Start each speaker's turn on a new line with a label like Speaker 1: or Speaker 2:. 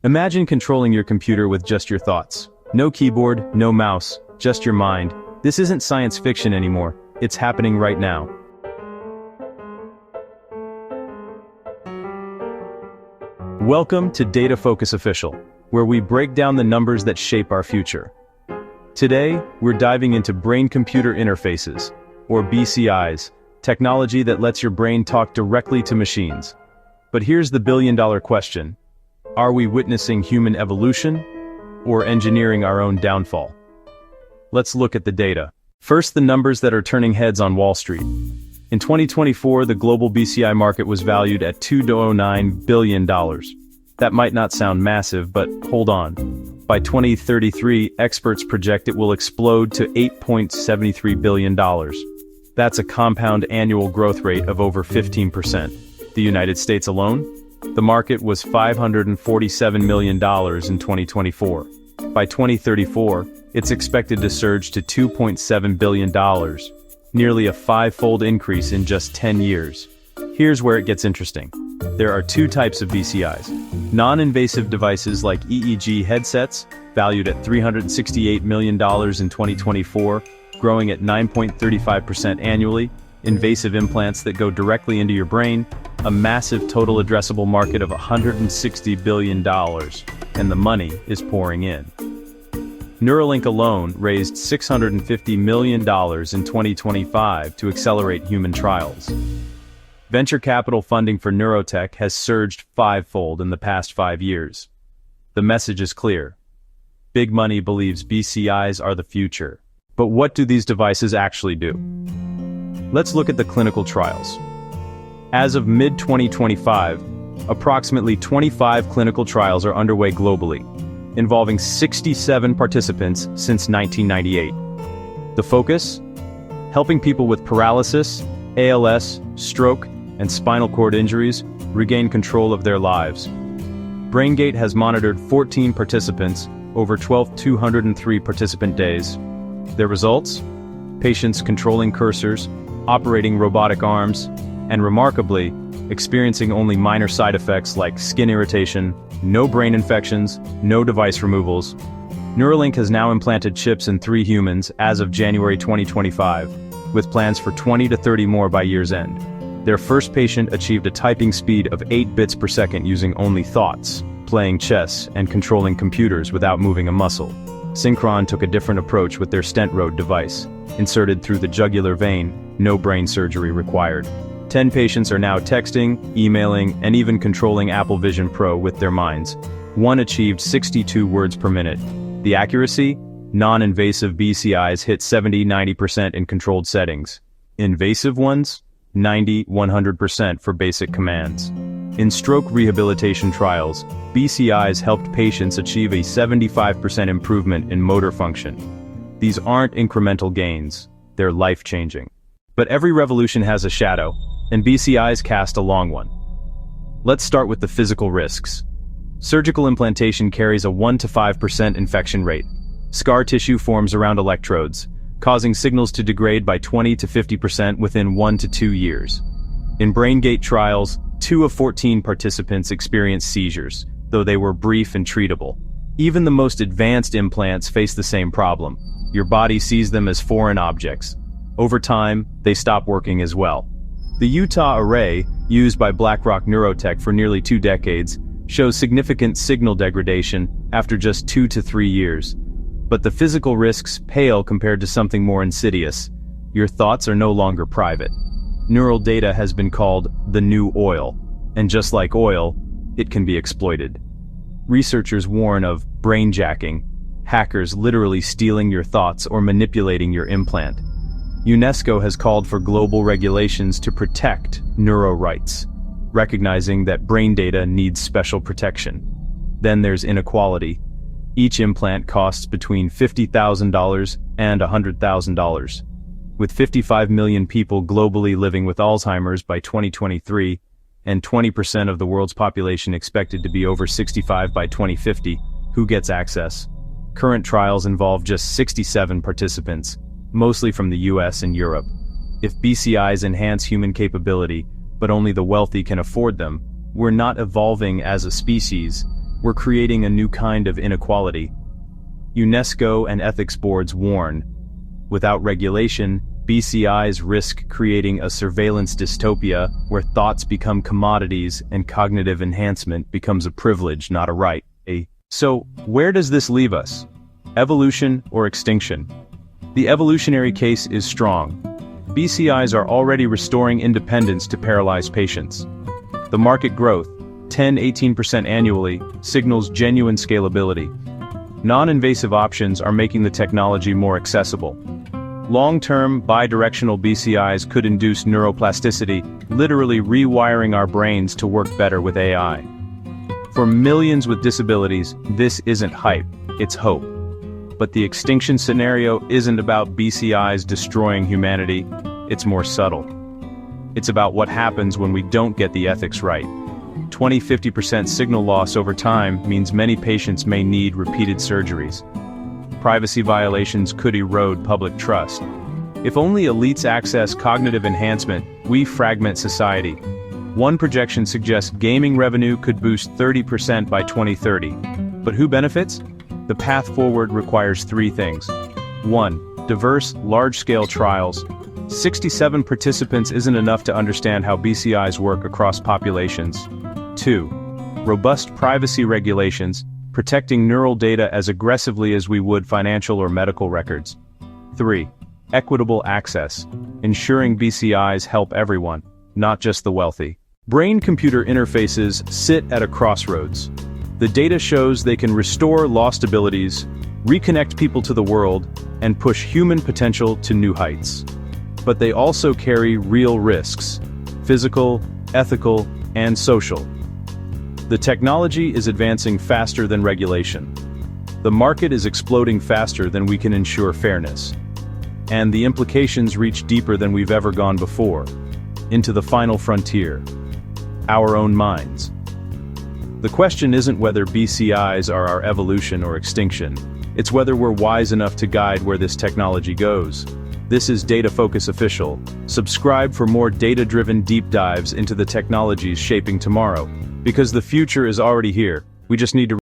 Speaker 1: Imagine controlling your computer with just your thoughts. No keyboard, no mouse, just your mind. This isn't science fiction anymore, it's happening right now. Welcome to Data Focus Official, where we break down the numbers that shape our future. Today, we're diving into brain-computer interfaces, or BCIs, technology that lets your brain talk directly to machines. But here's the billion-dollar question. Are we witnessing human evolution, or engineering our own downfall? Let's look at the data. First, the numbers that are turning heads on Wall Street. In 2024, the global BCI market was valued at $209 billion. That might not sound massive, but hold on. By 2033, experts project it will explode to $8.73 billion. That's a compound annual growth rate of over 15%. The United States alone? The market was $547 million in 2024. By 2034, it's expected to surge to $2.7 billion, nearly a five-fold increase in just 10 years. Here's where it gets interesting. There are two types of BCIs. Non-invasive devices like EEG headsets, valued at $368 million in 2024, growing at 9.35% annually, invasive implants that go directly into your brain, a massive total addressable market of $160 billion, and the money is pouring in. Neuralink alone raised $650 million in 2025 to accelerate human trials. Venture capital funding for neurotech has surged fivefold in the past 5 years. The message is clear. Big money believes BCIs are the future. But what do these devices actually do? Let's look at the clinical trials. As of mid-2025, approximately 25 clinical trials are underway globally, involving 67 participants since 1998. The focus? Helping people with paralysis, ALS, stroke, and spinal cord injuries regain control of their lives. BrainGate has monitored 14 participants over 12,203 participant days. Their results? Patients controlling cursors, operating robotic arms, and remarkably, experiencing only minor side effects like skin irritation, no brain infections, no device removals. Neuralink has now implanted chips in 3 humans as of January 2025, with plans for 20 to 30 more by year's end. Their first patient achieved a typing speed of 8 bits per second using only thoughts, playing chess and controlling computers without moving a muscle. Synchron took a different approach with their StentRoad device, inserted through the jugular vein, no brain surgery required. 10 patients are now texting, emailing, and even controlling Apple Vision Pro with their minds. One achieved 62 words per minute. The accuracy? Non-invasive BCIs hit 70-90% in controlled settings. Invasive ones? 90-100% for basic commands. In stroke rehabilitation trials, BCIs helped patients achieve a 75% improvement in motor function. These aren't incremental gains, they're life-changing. But every revolution has a shadow, and BCIs cast a long one. Let's start with the physical risks. Surgical implantation carries a 1 to 5% infection rate. Scar tissue forms around electrodes, causing signals to degrade by 20 to 50% within 1 to 2 years. In BrainGate trials, 2 of 14 participants experienced seizures, though they were brief and treatable. Even the most advanced implants face the same problem. Your body sees them as foreign objects. Over time, they stop working as well. The Utah array, used by BlackRock Neurotech for nearly 2 decades, shows significant signal degradation after just 2 to 3 years. But the physical risks pale compared to something more insidious. Your thoughts are no longer private. Neural data has been called the new oil, and just like oil, it can be exploited. Researchers warn of brainjacking, hackers literally stealing your thoughts or manipulating your implant. UNESCO has called for global regulations to protect neuro rights, recognizing that brain data needs special protection. Then there's inequality. Each implant costs between $50,000 and $100,000. With 55 million people globally living with Alzheimer's by 2023, and 20% of the world's population expected to be over 65 by 2050, who gets access? Current trials involve just 67 participants, mostly from the US and Europe. If BCIs enhance human capability, but only the wealthy can afford them, we're not evolving as a species, we're creating a new kind of inequality. UNESCO and ethics boards warn, without regulation, BCIs risk creating a surveillance dystopia where thoughts become commodities and cognitive enhancement becomes a privilege, not a right. So, where does this leave us? Evolution or extinction? The evolutionary case is strong. BCIs are already restoring independence to paralyzed patients. The market growth, 10–18% annually, signals genuine scalability. Non-invasive options are making the technology more accessible. Long-term, bidirectional BCIs could induce neuroplasticity, literally rewiring our brains to work better with AI. For millions with disabilities, this isn't hype, it's hope. But the extinction scenario isn't about BCIs destroying humanity, it's more subtle. It's about what happens when we don't get the ethics right. 20–50% signal loss over time means many patients may need repeated surgeries. Privacy violations could erode public trust. If only elites access cognitive enhancement, we fragment society. One projection suggests gaming revenue could boost 30% by 2030. But who benefits? The path forward requires three things. 1. Diverse, large-scale trials. 67 participants isn't enough to understand how BCIs work across populations. 2. Robust privacy regulations, protecting neural data as aggressively as we would financial or medical records. 3. Equitable access, ensuring BCIs help everyone, not just the wealthy. Brain-computer interfaces sit at a crossroads. The data shows they can restore lost abilities, reconnect people to the world, and push human potential to new heights. But they also carry real risks: physical, ethical, and social. The technology is advancing faster than regulation. The market is exploding faster than we can ensure fairness. And the implications reach deeper than we've ever gone before, into the final frontier, our own minds. The question isn't whether BCIs are our evolution or extinction, it's whether we're wise enough to guide where this technology goes. This is Data Focus Official. Subscribe for more data-driven deep dives into the technologies shaping tomorrow. Because the future is already here, we just need to